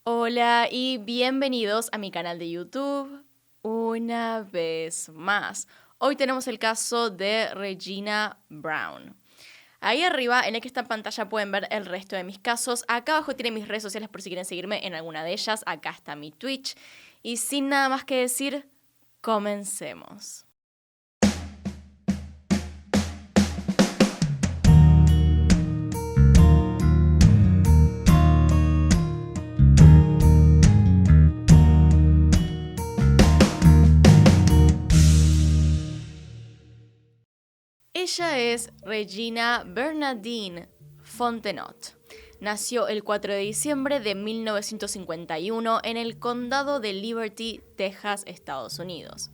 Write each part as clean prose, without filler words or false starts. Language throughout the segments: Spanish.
Hola y bienvenidos a mi canal de YouTube una vez más. Hoy tenemos el caso de Regina Brown. Ahí arriba, en el que está en pantalla, pueden ver el resto de mis casos. Acá abajo tienen mis redes sociales por si quieren seguirme en alguna de ellas. Acá está mi Twitch. Y sin nada más que decir, comencemos. Ella es Regina Bernardine Fontenot. Nació el 4 de diciembre de 1951 en el condado de Liberty, Texas, Estados Unidos,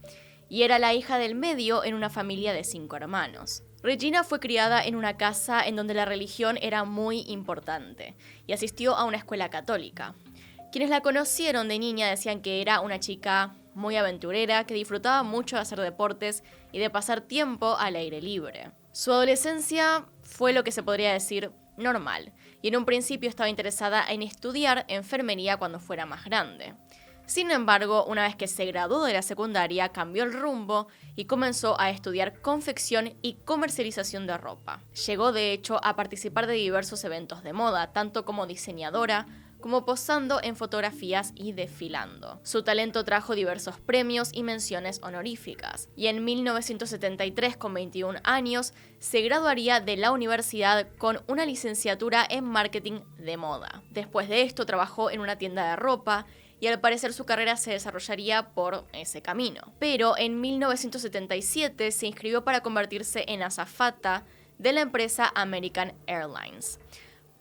y era la hija del medio en una familia de 5 hermanos. Regina fue criada en una casa en donde la religión era muy importante y asistió a una escuela católica. Quienes la conocieron de niña decían que era una chica muy aventurera, que disfrutaba mucho de hacer deportes y de pasar tiempo al aire libre. Su adolescencia fue lo que se podría decir normal, y en un principio estaba interesada en estudiar enfermería cuando fuera más grande. Sin embargo, una vez que se graduó de la secundaria, cambió el rumbo y comenzó a estudiar confección y comercialización de ropa. Llegó de hecho a participar de diversos eventos de moda, tanto como diseñadora, como posando en fotografías y desfilando. Su talento trajo diversos premios y menciones honoríficas, y en 1973, con 21 años, se graduaría de la universidad con una licenciatura en marketing de moda. Después de esto trabajó en una tienda de ropa, y al parecer su carrera se desarrollaría por ese camino. Pero en 1977 se inscribió para convertirse en azafata de la empresa American Airlines.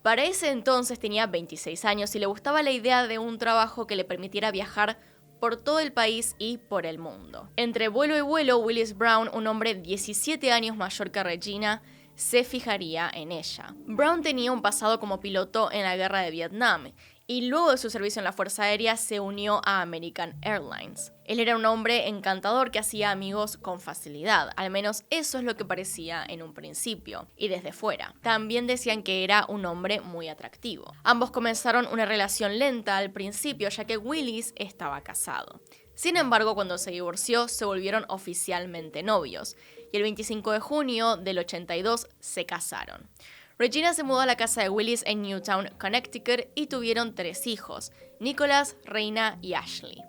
Para ese entonces tenía 26 años y le gustaba la idea de un trabajo que le permitiera viajar por todo el país y por el mundo. Entre vuelo y vuelo, Willis Brown, un hombre 17 años mayor que Regina, se fijaría en ella. Brown tenía un pasado como piloto en la guerra de Vietnam y luego de su servicio en la Fuerza Aérea se unió a American Airlines. Él era un hombre encantador que hacía amigos con facilidad, al menos eso es lo que parecía en un principio, y desde fuera. También decían que era un hombre muy atractivo. Ambos comenzaron una relación lenta al principio, ya que Willis estaba casado. Sin embargo, cuando se divorció, se volvieron oficialmente novios, y el 25 de junio del 82 se casaron. Regina se mudó a la casa de Willis en Newtown, Connecticut, y tuvieron 3 hijos, Nicholas, Reina y Ashley.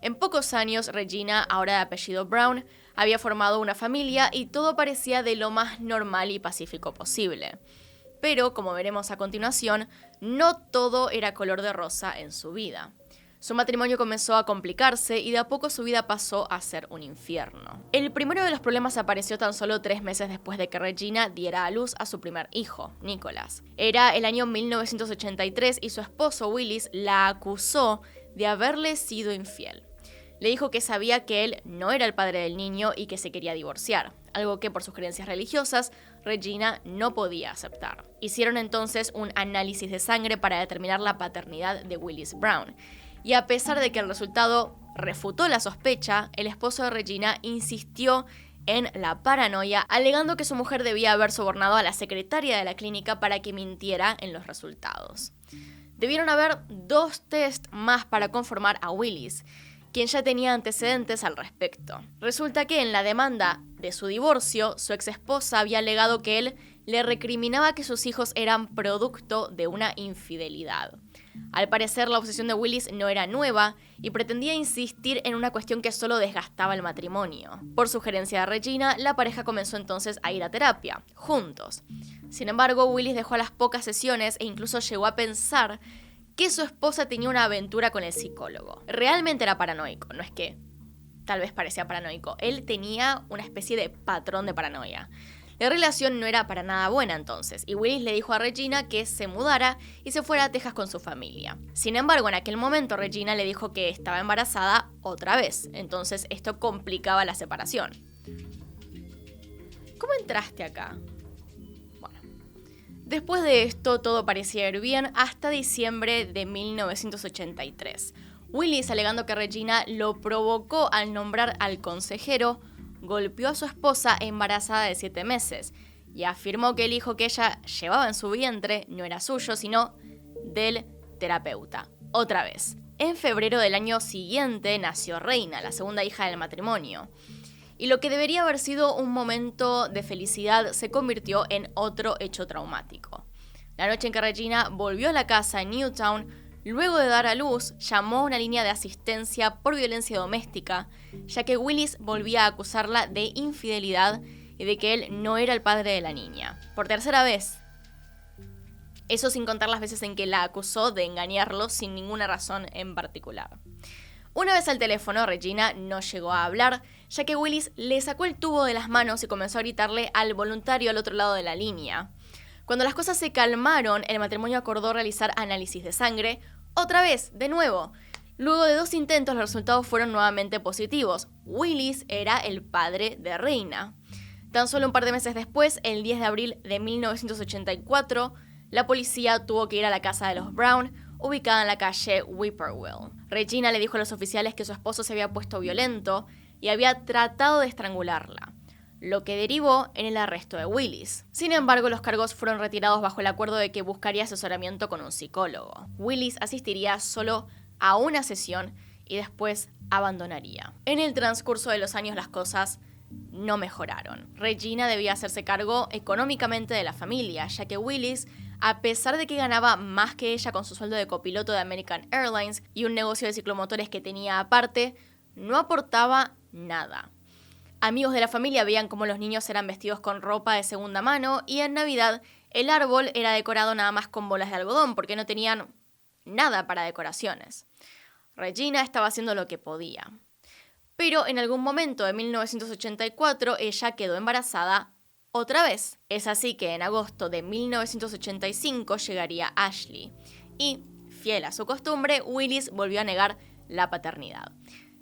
En pocos años, Regina, ahora de apellido Brown, había formado una familia y todo parecía de lo más normal y pacífico posible. Pero, como veremos a continuación, no todo era color de rosa en su vida. Su matrimonio comenzó a complicarse y de a poco su vida pasó a ser un infierno. El primero de los problemas apareció tan solo 3 meses después de que Regina diera a luz a su primer hijo, Nicholas. Era el año 1983 y su esposo Willis la acusó de haberle sido infiel. Le dijo que sabía que él no era el padre del niño y que se quería divorciar, algo que por sus creencias religiosas Regina no podía aceptar. Hicieron entonces un análisis de sangre para determinar la paternidad de Willis Brown. Y a pesar de que el resultado refutó la sospecha, el esposo de Regina insistió en la paranoia, alegando que su mujer debía haber sobornado a la secretaria de la clínica para que mintiera en los resultados. Debieron haber 2 test más para conformar a Willis, quien ya tenía antecedentes al respecto. Resulta que en la demanda de su divorcio, su exesposa había alegado que él le recriminaba que sus hijos eran producto de una infidelidad. Al parecer, la obsesión de Willis no era nueva y pretendía insistir en una cuestión que solo desgastaba el matrimonio. Por sugerencia de Regina, la pareja comenzó entonces a ir a terapia, juntos. Sin embargo, Willis dejó a las pocas sesiones e incluso llegó a pensar que su esposa tenía una aventura con el psicólogo. Realmente era paranoico, no es que tal vez parecía paranoico. Él tenía una especie de patrón de paranoia. La relación no era para nada buena entonces, y Willis le dijo a Regina que se mudara y se fuera a Texas con su familia. Sin embargo, en aquel momento Regina le dijo que estaba embarazada otra vez, entonces esto complicaba la separación. ¿Cómo entraste acá? Bueno, después de esto todo parecía ir bien hasta diciembre de 1983. Willis, alegando que Regina lo provocó al nombrar al consejero, golpeó a su esposa embarazada de 7 meses y afirmó que el hijo que ella llevaba en su vientre no era suyo, sino del terapeuta. otra vez. En febrero del año siguiente nació Reina, la segunda hija del matrimonio. Y lo que debería haber sido un momento de felicidad se convirtió en otro hecho traumático. La noche en que Regina volvió a la casa en Newtown, luego de dar a luz, llamó a una línea de asistencia por violencia doméstica, ya que Willis volvía a acusarla de infidelidad y de que él no era el padre de la niña. Por tercera vez. Eso sin contar las veces en que la acusó de engañarlo sin ninguna razón en particular. Una vez al teléfono, Regina no llegó a hablar, ya que Willis le sacó el tubo de las manos y comenzó a gritarle al voluntario al otro lado de la línea. Cuando las cosas se calmaron, el matrimonio acordó realizar análisis de sangre, otra vez, de nuevo. Luego de 2 intentos, los resultados fueron nuevamente positivos. Willis era el padre de Reina. Tan solo un par de meses después, el 10 de abril de 1984, la policía tuvo que ir a la casa de los Brown, ubicada en la calle Whippoorwill. Regina le dijo a los oficiales que su esposo se había puesto violento y había tratado de estrangularla, lo que derivó en el arresto de Willis. Sin embargo, los cargos fueron retirados bajo el acuerdo de que buscaría asesoramiento con un psicólogo. Willis asistiría solo a una sesión y después abandonaría. En el transcurso de los años las cosas no mejoraron. Regina debía hacerse cargo económicamente de la familia, ya que Willis, a pesar de que ganaba más que ella con su sueldo de copiloto de American Airlines y un negocio de ciclomotores que tenía aparte, no aportaba nada. Amigos de la familia veían cómo los niños eran vestidos con ropa de segunda mano y en Navidad el árbol era decorado nada más con bolas de algodón porque no tenían nada para decoraciones. Regina estaba haciendo lo que podía. Pero en algún momento de 1984 ella quedó embarazada otra vez. Es así que en agosto de 1985 llegaría Ashley y, fiel a su costumbre, Willis volvió a negar la paternidad.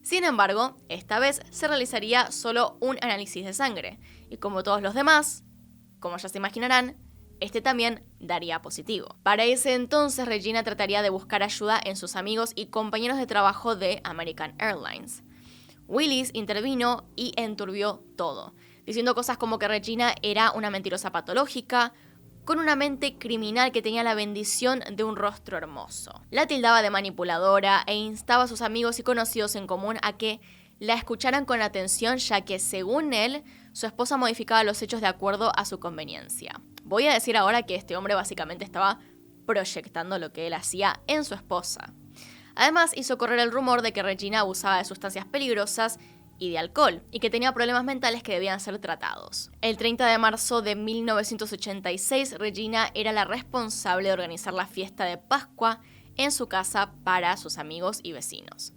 Sin embargo, esta vez se realizaría solo un análisis de sangre y como todos los demás, como ya se imaginarán, este también daría positivo. Para ese entonces, Regina trataría de buscar ayuda en sus amigos y compañeros de trabajo de American Airlines. Willis intervino y enturbió todo, diciendo cosas como que Regina era una mentirosa patológica, con una mente criminal que tenía la bendición de un rostro hermoso. La tildaba de manipuladora e instaba a sus amigos y conocidos en común a que la escucharan con atención, ya que, según él, su esposa modificaba los hechos de acuerdo a su conveniencia. Voy a decir ahora que este hombre básicamente estaba proyectando lo que él hacía en su esposa. Además, hizo correr el rumor de que Regina abusaba de sustancias peligrosas y de alcohol, y que tenía problemas mentales que debían ser tratados. El 30 de marzo de 1986, Regina era la responsable de organizar la fiesta de Pascua en su casa para sus amigos y vecinos.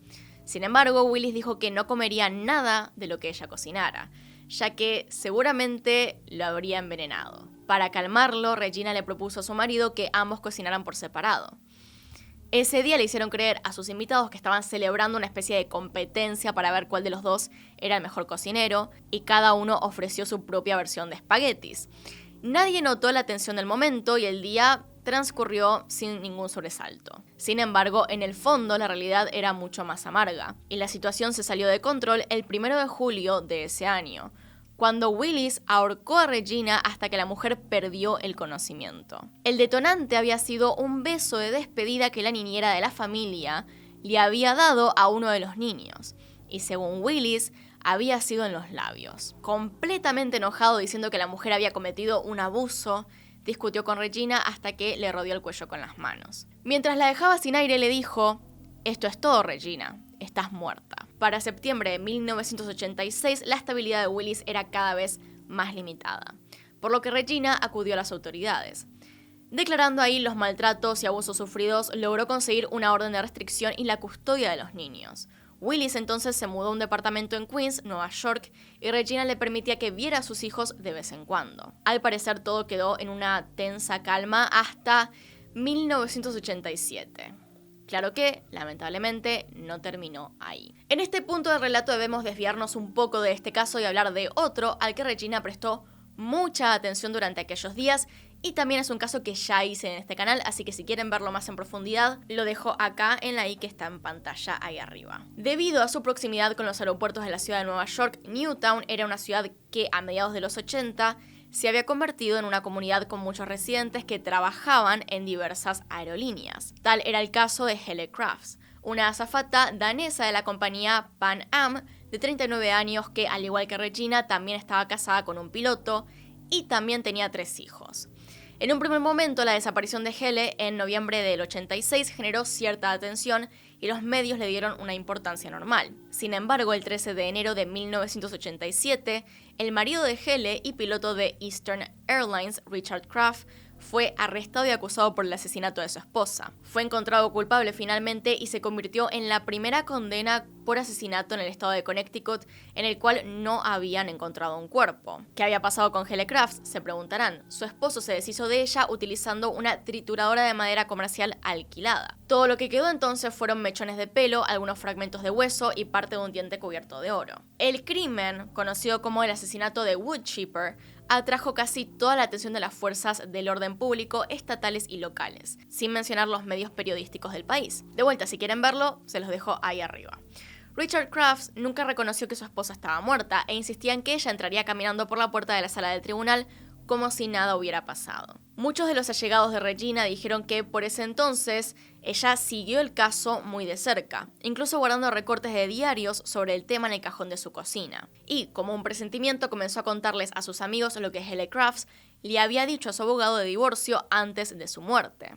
Sin embargo, Willis dijo que no comería nada de lo que ella cocinara, ya que seguramente lo habría envenenado. Para calmarlo, Regina le propuso a su marido que ambos cocinaran por separado. Ese día le hicieron creer a sus invitados que estaban celebrando una especie de competencia para ver cuál de los dos era el mejor cocinero, y cada uno ofreció su propia versión de espaguetis. Nadie notó la tensión del momento y el día transcurrió sin ningún sobresalto. Sin embargo, en el fondo la realidad era mucho más amarga, y la situación se salió de control el 1 de julio de ese año, cuando Willis ahorcó a Regina hasta que la mujer perdió el conocimiento. El detonante había sido un beso de despedida que la niñera de la familia le había dado a uno de los niños, y según Willis, había sido en los labios. Completamente enojado diciendo que la mujer había cometido un abuso, discutió con Regina hasta que le rodeó el cuello con las manos. Mientras la dejaba sin aire le dijo: «Esto es todo, Regina, estás muerta». Para septiembre de 1986, la estabilidad de Willis era cada vez más limitada, por lo que Regina acudió a las autoridades. Declarando ahí los maltratos y abusos sufridos, logró conseguir una orden de restricción y la custodia de los niños. Willis entonces se mudó a un departamento en Queens, Nueva York, y Regina le permitía que viera a sus hijos de vez en cuando. Al parecer todo quedó en una tensa calma hasta 1987. Claro que, lamentablemente, no terminó ahí. En este punto del relato debemos desviarnos un poco de este caso y hablar de otro al que Regina prestó mucha atención durante aquellos días, y también es un caso que ya hice en este canal, así que si quieren verlo más en profundidad, lo dejo acá en la i que está en pantalla ahí arriba. Debido a su proximidad con los aeropuertos de la ciudad de Nueva York, Newtown era una ciudad que a mediados de los 80 se había convertido en una comunidad con muchos residentes que trabajaban en diversas aerolíneas. Tal era el caso de Hele Crafts, una azafata danesa de la compañía Pan Am de 39 años que, al igual que Regina, también estaba casada con un piloto y también tenía 3 hijos. En un primer momento, la desaparición de Hele en noviembre del 86 generó cierta atención y los medios le dieron una importancia normal. Sin embargo, el 13 de enero de 1987, el marido de Hele y piloto de Eastern Airlines, Richard Kraft, fue arrestado y acusado por el asesinato de su esposa. Fue encontrado culpable finalmente y se convirtió en la primera condena por asesinato en el estado de Connecticut en el cual no habían encontrado un cuerpo. ¿Qué había pasado con Hele Crafts? Se preguntarán. Su esposo se deshizo de ella utilizando una trituradora de madera comercial alquilada. Todo lo que quedó entonces fueron mechones de pelo, algunos fragmentos de hueso y parte de un diente cubierto de oro. El crimen, conocido como el asesinato de Woodchipper, atrajo casi toda la atención de las fuerzas del orden público, estatales y locales, sin mencionar los medios periodísticos del país. De vuelta, si quieren verlo, se los dejo ahí arriba. Richard Crafts nunca reconoció que su esposa estaba muerta e insistía en que ella entraría caminando por la puerta de la sala del tribunal como si nada hubiera pasado. Muchos de los allegados de Regina dijeron que por ese entonces ella siguió el caso muy de cerca, incluso guardando recortes de diarios sobre el tema en el cajón de su cocina. Y, como un presentimiento, comenzó a contarles a sus amigos lo que Hele Crafts le había dicho a su abogado de divorcio antes de su muerte,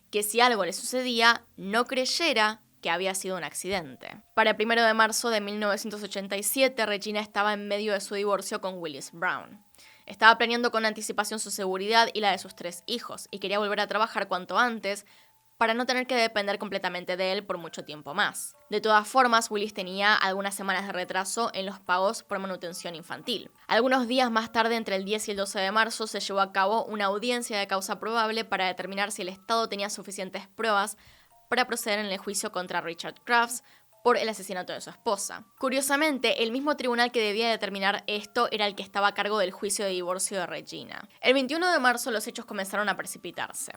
que si algo le sucedía, no creyera que había sido un accidente. Para el 1 de marzo de 1987, Regina estaba en medio de su divorcio con Willis Brown. Estaba planeando con anticipación su seguridad y la de sus 3 hijos, y quería volver a trabajar cuanto antes para no tener que depender completamente de él por mucho tiempo más. De todas formas, Willis tenía algunas semanas de retraso en los pagos por manutención infantil. Algunos días más tarde, entre el 10 y el 12 de marzo, se llevó a cabo una audiencia de causa probable para determinar si el Estado tenía suficientes pruebas para proceder en el juicio contra Richard Crafts por el asesinato de su esposa. Curiosamente, el mismo tribunal que debía determinar esto era el que estaba a cargo del juicio de divorcio de Regina. El 21 de marzo los hechos comenzaron a precipitarse.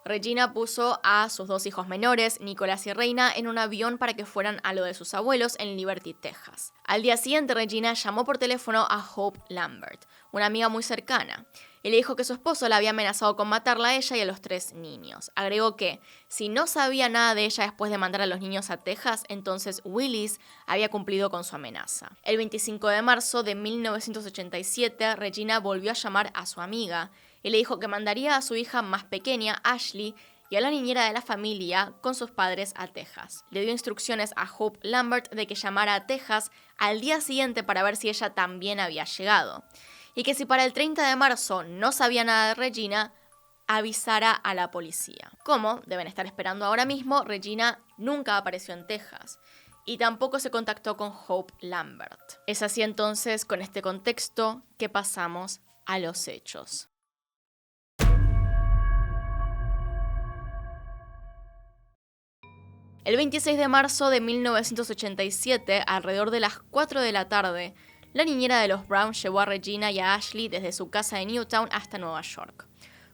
Regina puso a sus 2 hijos menores, Nicolás y Reina, en un avión para que fueran a lo de sus abuelos en Liberty, Texas. Al día siguiente, Regina llamó por teléfono a Hope Lambert, una amiga muy cercana, y le dijo que su esposo la había amenazado con matarla a ella y a los 3 niños. Agregó que, si no sabía nada de ella después de mandar a los niños a Texas, entonces Willis había cumplido con su amenaza. El 25 de marzo de 1987, Regina volvió a llamar a su amiga y le dijo que mandaría a su hija más pequeña, Ashley, y a la niñera de la familia con sus padres a Texas. Le dio instrucciones a Hope Lambert de que llamara a Texas al día siguiente para ver si ella también había llegado, y que si para el 30 de marzo no sabía nada de Regina, avisara a la policía. Como deben estar esperando ahora mismo, Regina nunca apareció en Texas y tampoco se contactó con Hope Lambert. Es así entonces, con este contexto, que pasamos a los hechos. El 26 de marzo de 1987, alrededor de las 4 de la tarde, la niñera de los Brown llevó a Regina y a Ashley desde su casa en Newtown hasta Nueva York.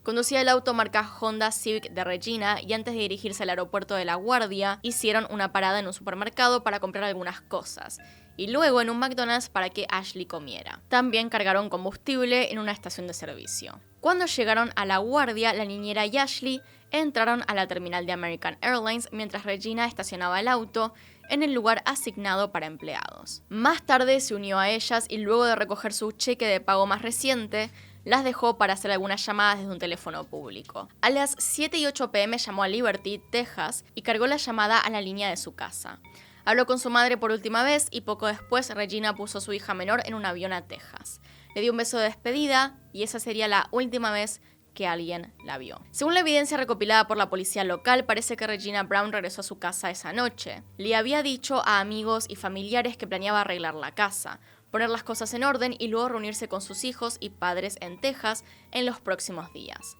Conducía el auto marca Honda Civic de Regina y antes de dirigirse al aeropuerto de La Guardia, hicieron una parada en un supermercado para comprar algunas cosas y luego en un McDonald's para que Ashley comiera. También cargaron combustible en una estación de servicio. Cuando llegaron a La Guardia, la niñera y Ashley entraron a la terminal de American Airlines mientras Regina estacionaba el auto en el lugar asignado para empleados. Más tarde se unió a ellas y luego de recoger su cheque de pago más reciente, las dejó para hacer algunas llamadas desde un teléfono público. A las 7:08 p.m. llamó a Liberty, Texas, y cargó la llamada a la línea de su casa. Habló con su madre por última vez y poco después Regina puso a su hija menor en un avión a Texas. Le dio un beso de despedida y esa sería la última vez que alguien la vio. Según la evidencia recopilada por la policía local, parece que Regina Brown regresó a su casa esa noche. Le había dicho a amigos y familiares que planeaba arreglar la casa, poner las cosas en orden y luego reunirse con sus hijos y padres en Texas en los próximos días.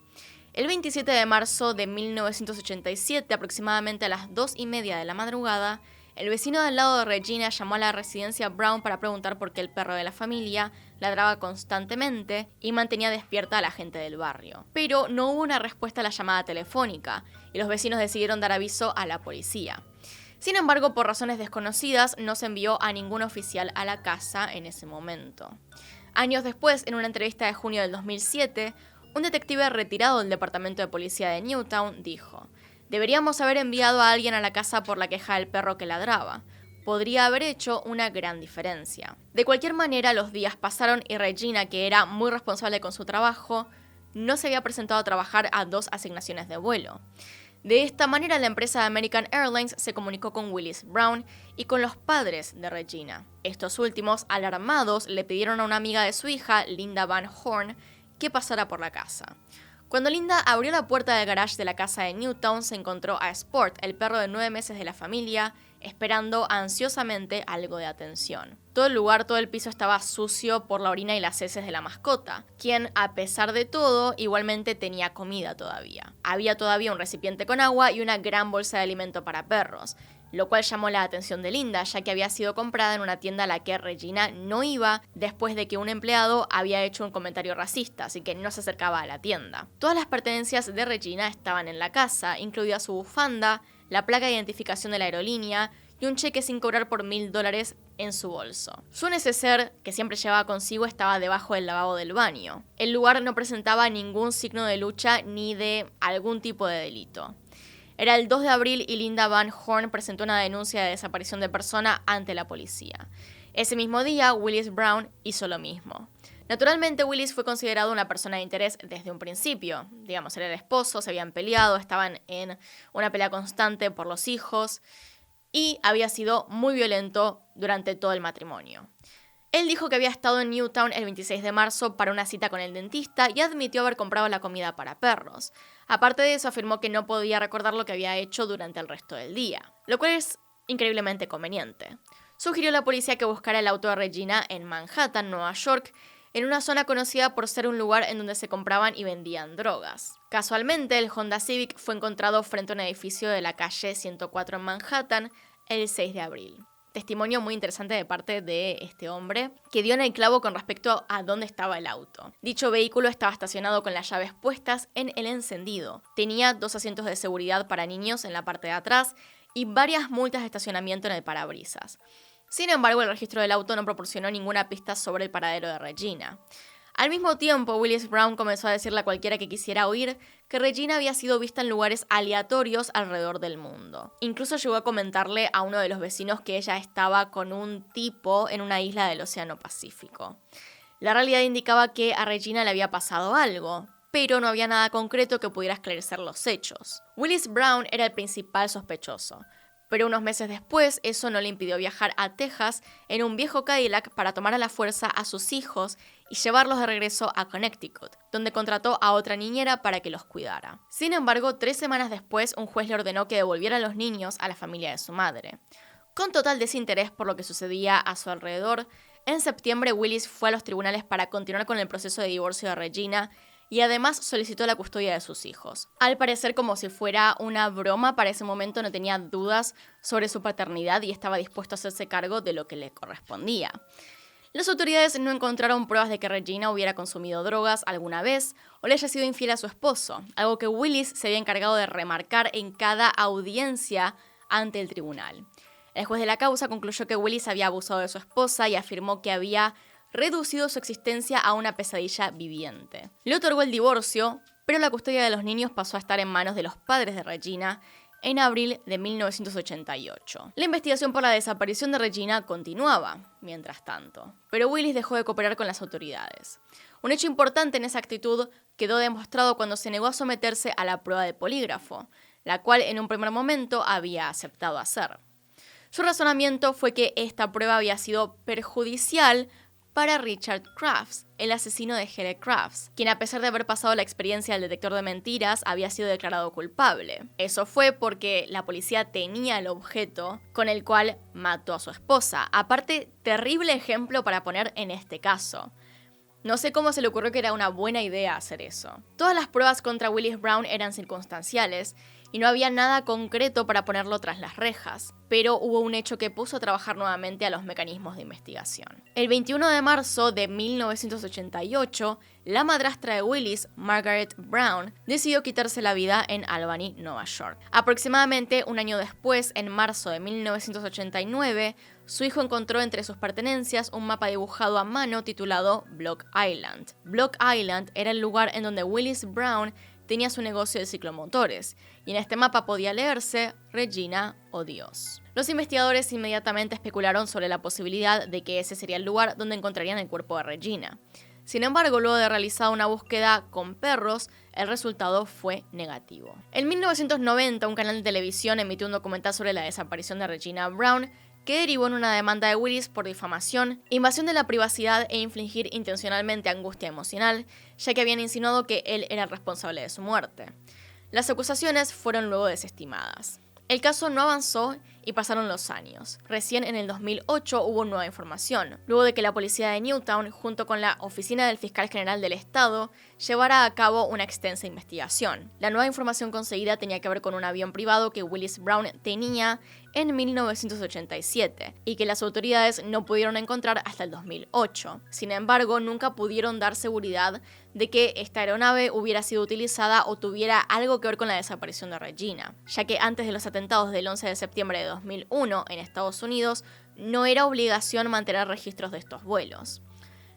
El 27 de marzo de 1987, aproximadamente a las 2:30 de la madrugada, el vecino del lado de Regina llamó a la residencia Brown para preguntar por qué el perro de la familia ladraba constantemente y mantenía despierta a la gente del barrio. Pero no hubo una respuesta a la llamada telefónica y los vecinos decidieron dar aviso a la policía. Sin embargo, por razones desconocidas, no se envió a ningún oficial a la casa en ese momento. Años después, en una entrevista de junio del 2007, un detective retirado del Departamento de Policía de Newtown dijo: "Deberíamos haber enviado a alguien a la casa por la queja del perro que ladraba. Podría haber hecho una gran diferencia". De cualquier manera, los días pasaron y Regina, que era muy responsable con su trabajo, no se había presentado a trabajar a 2 asignaciones de vuelo. De esta manera, la empresa de American Airlines se comunicó con Willis Brown y con los padres de Regina. Estos últimos, alarmados, le pidieron a una amiga de su hija, Linda Van Horn, que pasara por la casa. Cuando Linda abrió la puerta del garage de la casa de Newtown, se encontró a Sport, el perro de 9 meses de la familia, esperando ansiosamente algo de atención. Todo el lugar, todo el piso estaba sucio por la orina y las heces de la mascota, quien, a pesar de todo, igualmente tenía comida todavía. Había todavía un recipiente con agua y una gran bolsa de alimento para perros, lo cual llamó la atención de Linda, ya que había sido comprada en una tienda a la que Regina no iba después de que un empleado había hecho un comentario racista, así que no se acercaba a la tienda. Todas las pertenencias de Regina estaban en la casa, incluida su bufanda, la placa de identificación de la aerolínea y un cheque sin cobrar por $1000 en su bolso. Su neceser, que siempre llevaba consigo, estaba debajo del lavabo del baño. El lugar no presentaba ningún signo de lucha ni de algún tipo de delito. Era el 2 de abril y Linda Van Horn presentó una denuncia de desaparición de persona ante la policía. Ese mismo día, Willis Brown hizo lo mismo. Naturalmente, Willis fue considerado una persona de interés desde un principio. Digamos, era el esposo, se habían peleado, estaban en una pelea constante por los hijos y había sido muy violento durante todo el matrimonio. Él dijo que había estado en Newtown el 26 de marzo para una cita con el dentista y admitió haber comprado la comida para perros. Aparte de eso, afirmó que no podía recordar lo que había hecho durante el resto del día, lo cual es increíblemente conveniente. Sugirió a la policía que buscara el auto de Regina en Manhattan, Nueva York, en una zona conocida por ser un lugar en donde se compraban y vendían drogas. Casualmente, el Honda Civic fue encontrado frente a un edificio de la calle 104 en Manhattan el 6 de abril. Testimonio muy interesante de parte de este hombre, que dio en el clavo con respecto a dónde estaba el auto. Dicho vehículo estaba estacionado con las llaves puestas en el encendido. Tenía 2 asientos de seguridad para niños en la parte de atrás y varias multas de estacionamiento en el parabrisas. Sin embargo, el registro del auto no proporcionó ninguna pista sobre el paradero de Regina. Al mismo tiempo, Willis Brown comenzó a decirle a cualquiera que quisiera oír que Regina había sido vista en lugares aleatorios alrededor del mundo. Incluso llegó a comentarle a uno de los vecinos que ella estaba con un tipo en una isla del Océano Pacífico. La realidad indicaba que a Regina le había pasado algo, pero no había nada concreto que pudiera esclarecer los hechos. Willis Brown era el principal sospechoso, pero unos meses después eso no le impidió viajar a Texas en un viejo Cadillac para tomar a la fuerza a sus hijos y llevarlos de regreso a Connecticut, donde contrató a otra niñera para que los cuidara. Sin embargo, 3 semanas después, un juez le ordenó que devolviera a los niños a la familia de su madre. Con total desinterés por lo que sucedía a su alrededor, en septiembre Willis fue a los tribunales para continuar con el proceso de divorcio de Regina y además solicitó la custodia de sus hijos. Al parecer, como si fuera una broma, para ese momento no tenía dudas sobre su paternidad y estaba dispuesto a hacerse cargo de lo que le correspondía. Las autoridades no encontraron pruebas de que Regina hubiera consumido drogas alguna vez o le haya sido infiel a su esposo, algo que Willis se había encargado de remarcar en cada audiencia ante el tribunal. El juez de la causa concluyó que Willis había abusado de su esposa y afirmó que había reducido su existencia a una pesadilla viviente. Le otorgó el divorcio, pero la custodia de los niños pasó a estar en manos de los padres de Regina en abril de 1988. La investigación por la desaparición de Regina continuaba, mientras tanto, pero Willis dejó de cooperar con las autoridades. Un hecho importante en esa actitud quedó demostrado cuando se negó a someterse a la prueba de polígrafo, la cual en un primer momento había aceptado hacer. Su razonamiento fue que esta prueba había sido perjudicial para Richard Crafts, el asesino de Heather Crafts, quien a pesar de haber pasado la experiencia del detector de mentiras, había sido declarado culpable. Eso fue porque la policía tenía el objeto con el cual mató a su esposa. Aparte, terrible ejemplo para poner en este caso. No sé cómo se le ocurrió que era una buena idea hacer eso. Todas las pruebas contra Willis Brown eran circunstanciales, y no había nada concreto para ponerlo tras las rejas, pero hubo un hecho que puso a trabajar nuevamente a los mecanismos de investigación. El 21 de marzo de 1988, la madrastra de Willis, Margaret Brown, decidió quitarse la vida en Albany, Nueva York. Aproximadamente un año después, en marzo de 1989, su hijo encontró entre sus pertenencias un mapa dibujado a mano titulado Block Island. Block Island era el lugar en donde Willis Brown tenía su negocio de ciclomotores, y en este mapa podía leerse Regina o Dios. Los investigadores inmediatamente especularon sobre la posibilidad de que ese sería el lugar donde encontrarían el cuerpo de Regina. Sin embargo, luego de realizar una búsqueda con perros, el resultado fue negativo. En 1990, un canal de televisión emitió un documental sobre la desaparición de Regina Brown, que derivó en una demanda de Willis por difamación, invasión de la privacidad e infligir intencionalmente angustia emocional, ya que habían insinuado que él era el responsable de su muerte. Las acusaciones fueron luego desestimadas. El caso no avanzó y pasaron los años. Recién en el 2008 hubo nueva información, luego de que la policía de Newtown, junto con la Oficina del Fiscal General del Estado, llevara a cabo una extensa investigación. La nueva información conseguida tenía que ver con un avión privado que Willis Brown tenía en 1987 y que las autoridades no pudieron encontrar hasta el 2008. Sin embargo, nunca pudieron dar seguridad de que esta aeronave hubiera sido utilizada o tuviera algo que ver con la desaparición de Regina, ya que antes de los atentados del 11 de septiembre de 2001 en Estados Unidos, no era obligación mantener registros de estos vuelos.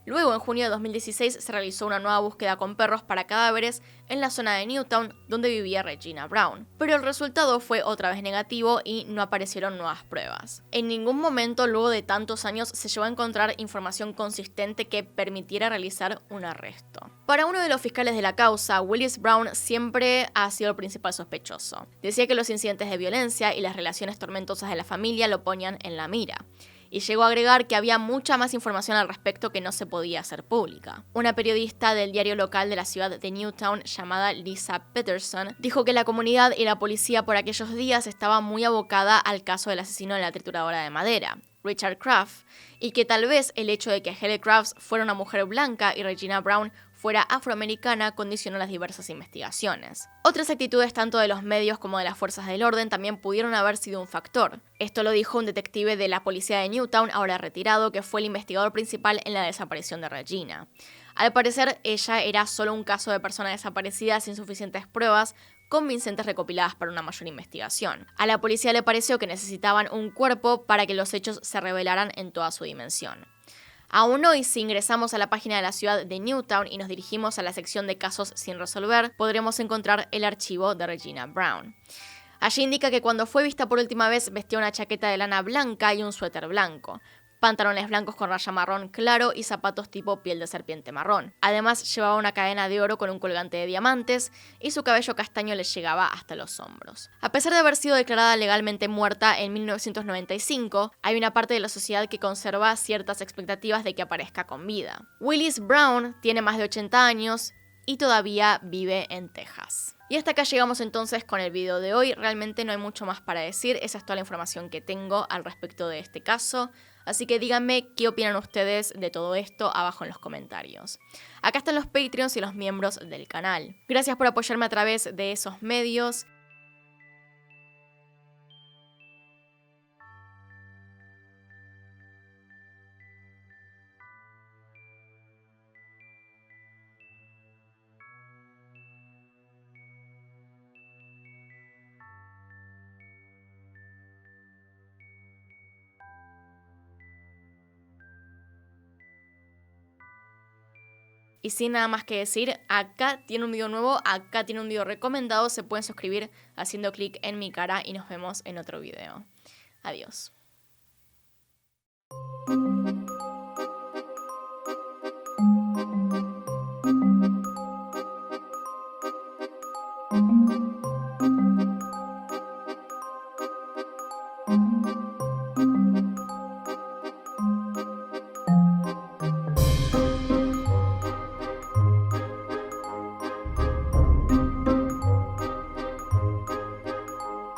Luego, en junio de 2016, se realizó una nueva búsqueda con perros para cadáveres en la zona de Newtown, donde vivía Regina Brown. Pero el resultado fue otra vez negativo y no aparecieron nuevas pruebas. En ningún momento, luego de tantos años, se llegó a encontrar información consistente que permitiera realizar un arresto. Para uno de los fiscales de la causa, Willis Brown siempre ha sido el principal sospechoso. Decía que los incidentes de violencia y las relaciones tormentosas de la familia lo ponían en la mira. Y llegó a agregar que había mucha más información al respecto que no se podía hacer pública. Una periodista del diario local de la ciudad de Newtown, llamada Lisa Peterson, dijo que la comunidad y la policía por aquellos días estaba muy abocada al caso del asesino de la trituradora de madera, Richard Kraft, y que tal vez el hecho de que Helen Kraft fuera una mujer blanca y Regina Brown fuera afroamericana condicionó las diversas investigaciones. Otras actitudes tanto de los medios como de las fuerzas del orden también pudieron haber sido un factor. Esto lo dijo un detective de la policía de Newtown, ahora retirado, que fue el investigador principal en la desaparición de Regina. Al parecer, ella era solo un caso de persona desaparecida sin suficientes pruebas convincentes recopiladas para una mayor investigación. A la policía le pareció que necesitaban un cuerpo para que los hechos se revelaran en toda su dimensión. Aún hoy, si ingresamos a la página de la ciudad de Newtown y nos dirigimos a la sección de casos sin resolver, podremos encontrar el archivo de Regina Brown. Allí indica que cuando fue vista por última vez vestía una chaqueta de lana blanca y un suéter blanco, pantalones blancos con raya marrón claro y zapatos tipo piel de serpiente marrón. Además, llevaba una cadena de oro con un colgante de diamantes y su cabello castaño le llegaba hasta los hombros. A pesar de haber sido declarada legalmente muerta en 1995, hay una parte de la sociedad que conserva ciertas expectativas de que aparezca con vida. Willis Brown tiene más de 80 años y todavía vive en Texas. Y hasta acá llegamos entonces con el video de hoy. Realmente no hay mucho más para decir, esa es toda la información que tengo al respecto de este caso. Así que díganme qué opinan ustedes de todo esto abajo en los comentarios. Acá están los Patreons y los miembros del canal. Gracias por apoyarme a través de esos medios. Y sin nada más que decir, acá tiene un video nuevo, acá tiene un video recomendado, se pueden suscribir haciendo clic en mi cara y nos vemos en otro video. Adiós.